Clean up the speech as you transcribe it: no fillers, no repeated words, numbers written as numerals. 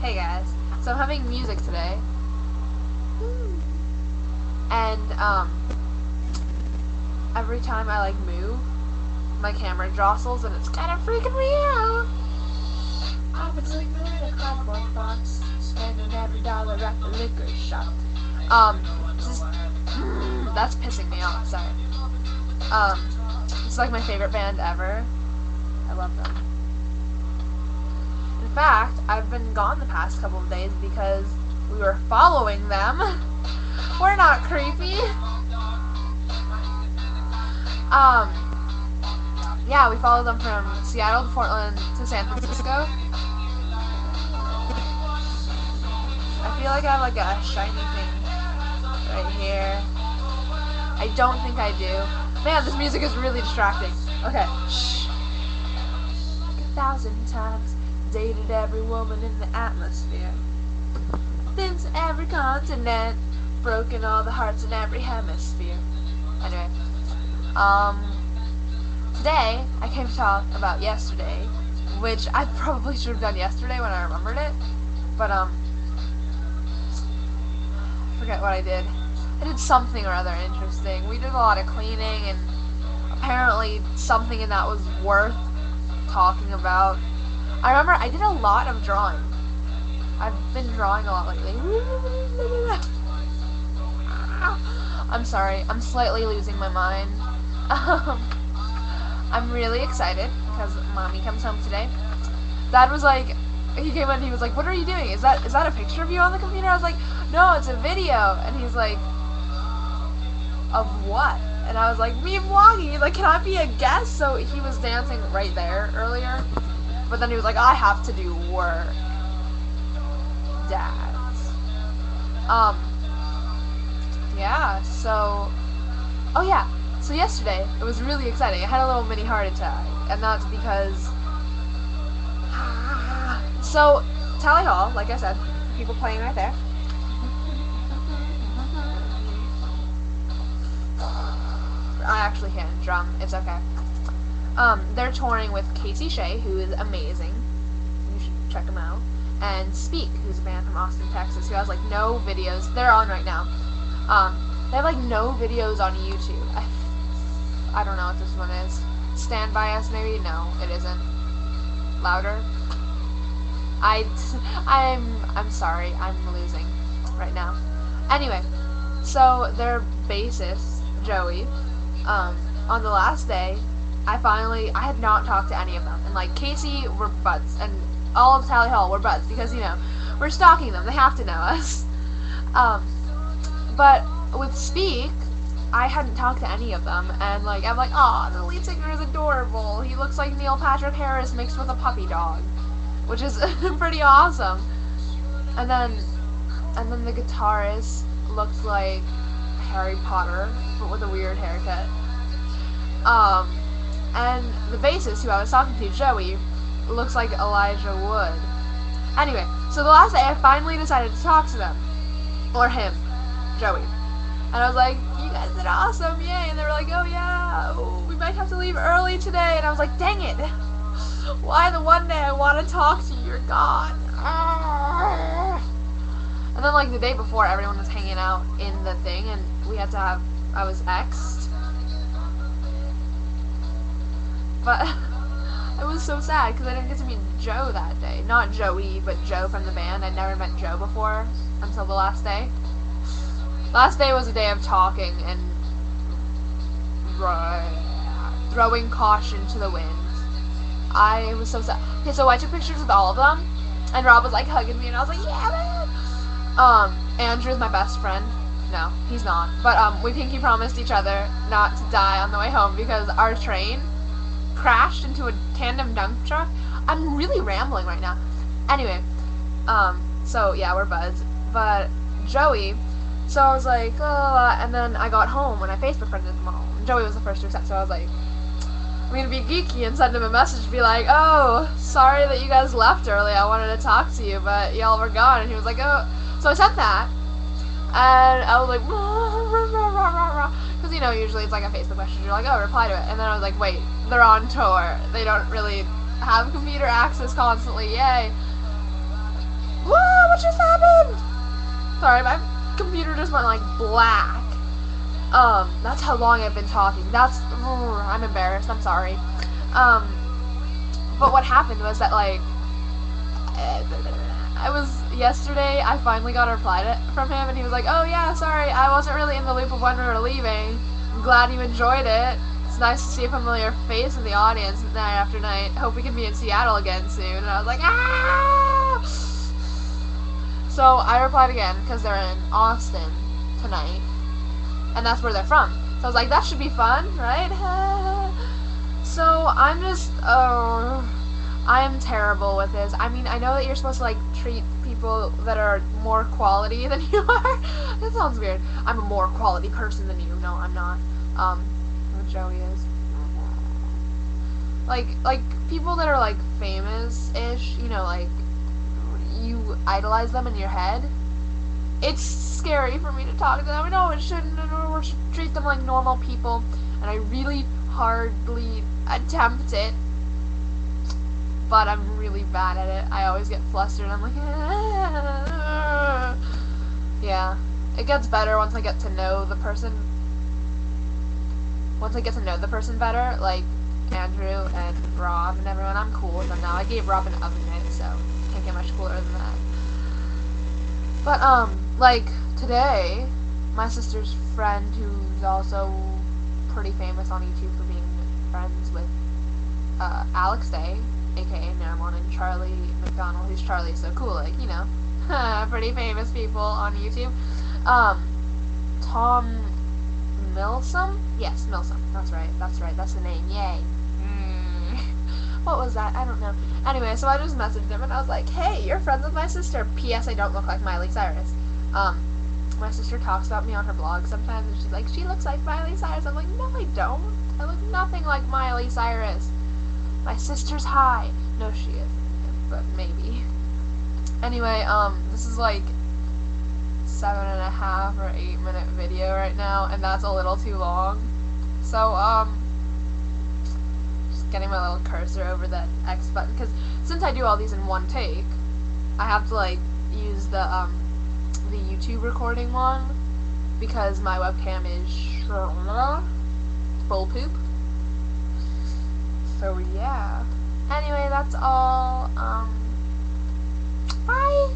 Hey guys, so I'm having music today, and every time I like move, my camera jostles, and it's kind of freaking me out. I've been sleeping in a cardboard box, spending every dollar at the liquor shop. Just, that's pissing me off. Sorry. It's like my favorite band ever. I love them. In fact, I've been gone the past couple of days because we were following them. We're not creepy. Yeah, we followed them from Seattle to Portland to San Francisco. I feel like I have like a shiny thing right here. I don't think I do. Man, this music is really distracting. Okay. Shh. 1,000 times dated every woman in the atmosphere. Been to every continent, broken all the hearts in every hemisphere. Anyway, today I came to talk about yesterday, which I probably should have done yesterday when I remembered it, but I forget what I did. I did something or other interesting. We did a lot of cleaning, and apparently something in that was worth talking about. I remember I did a lot of drawing. I've been drawing a lot lately. I'm sorry, I'm slightly losing my mind. I'm really excited because Mommy comes home today. Dad was like, he came in and he was like, "What are you doing? Is that a picture of you on the computer?" I was like, "No, it's a video." And he's like, "Of what?" And I was like, "Me vlogging." He's like, "Can I be a guest?" So he was dancing right there earlier. But then he was like, "I have to do work, Dad." Yeah, so, oh yeah, so yesterday, it was really exciting. I had a little mini heart attack, and that's because, so, Tally Hall, like I said, people playing right there. I actually can't drum, it's okay. They're touring with Casey Shea, who is amazing. You should check them out. And Speak, who's a band from Austin, Texas, who has like no videos. They're on right now. They have like no videos on YouTube. I don't know what this one is. Stand By Us, maybe? No, it isn't. Louder? I'm sorry, I'm losing right now. Anyway, so their bassist, Joey, on the last day, I had not talked to any of them. And like Casey, we're buds, and all of Tally Hall, we're buds, because, you know, we're stalking them. They have to know us. But with Speak, I hadn't talked to any of them, and like, I'm like, "Aw, the lead singer is adorable. He looks like Neil Patrick Harris mixed with a puppy dog," which is pretty awesome. And then the guitarist looked like Harry Potter, but with a weird haircut. And the bassist, who I was talking to, Joey, looks like Elijah Wood. Anyway, so the last day I finally decided to talk to them. Or him. Joey. And I was like, "You guys did awesome, yay." And they were like, "Oh yeah, we might have to leave early today." And I was like, "Dang it. Why the one day I want to talk to you, you're gone?" And then like the day before, everyone was hanging out in the thing, and we had to have, I was X'd. But it was so sad because I didn't get to meet Joe that day. Not Joey, but Joe from the band. I'd never met Joe before until the last day. Last day was a day of talking and throwing caution to the wind. I was so sad. Okay, so I took pictures with all of them, and Rob was like hugging me, and I was like, "Yeah, man!" Andrew's my best friend. No, he's not. But we pinky promised each other not to die on the way home because our train crashed into a tandem dump truck. I'm really rambling right now. Anyway, so yeah, we're buds. But Joey, so I was like, "Oh," and then I got home and I Facebook friended them all. And Joey was the first to accept, so I was like, I'm gonna be geeky and send him a message, be like, "Oh, sorry that you guys left early. I wanted to talk to you, but y'all were gone." And he was like, "Oh," so I sent that, and I was like, because, you know, usually it's like a Facebook message, you're like, "Oh, reply to it," and then I was like, "Wait, they're on tour. They don't really have computer access constantly. Yay." Woo! what just happened? Sorry, my computer just went like black. That's how long I've been talking. I'm embarrassed, I'm sorry. But what happened was that, like, yesterday, I finally got a reply from him, and he was like, oh yeah, sorry, I wasn't really in the loop of when we were leaving. I'm glad you enjoyed it. It's nice to see a familiar face in the audience night after night. Hope we can be in Seattle again soon. And I was like, ah! So I replied again, because they're in Austin tonight, and that's where they're from. So I was like, that should be fun, right? So I'm just, I am terrible with this. I mean, I know that you're supposed to, like, treat people that are more quality than you are. That sounds weird. I'm a more quality person than you. No, I'm not. Joey is. Like, people that are, like, famous-ish, you know, like, you idolize them in your head. It's scary for me to talk to them. No, it shouldn't. We should treat them like normal people. And I really hardly attempt it. But I'm really bad at it. I always get flustered. I'm like, yeah. It gets better once I get to know the person. Once I get to know the person better, like Andrew and Rob and everyone, I'm cool with them now. I gave Rob an oven mitt, so can't get much cooler than that. But, like, today, my sister's friend, who's also pretty famous on YouTube for being friends with, Alex Day, aka Naramon, and Charlie McDonald, who's Charlie So Cool, like, you know, pretty famous people on YouTube. Tom Milsom? Yes, Milsom. That's right, that's the name, yay. What was that? I don't know. Anyway, so I just messaged him, and I was like, hey, you're friends with my sister. P.S. I don't look like Miley Cyrus. My sister talks about me on her blog sometimes, and she's like, she looks like Miley Cyrus. I'm like, no, I don't. I look nothing like Miley Cyrus. My sister's high. No, she isn't, but maybe. Anyway, this is like 7.5 or 8 minute video right now, and that's a little too long. So, just getting my little cursor over that X button, because since I do all these in one take, I have to, like, use the YouTube recording one, because my webcam is full poop. So, yeah. Anyway, that's all, bye!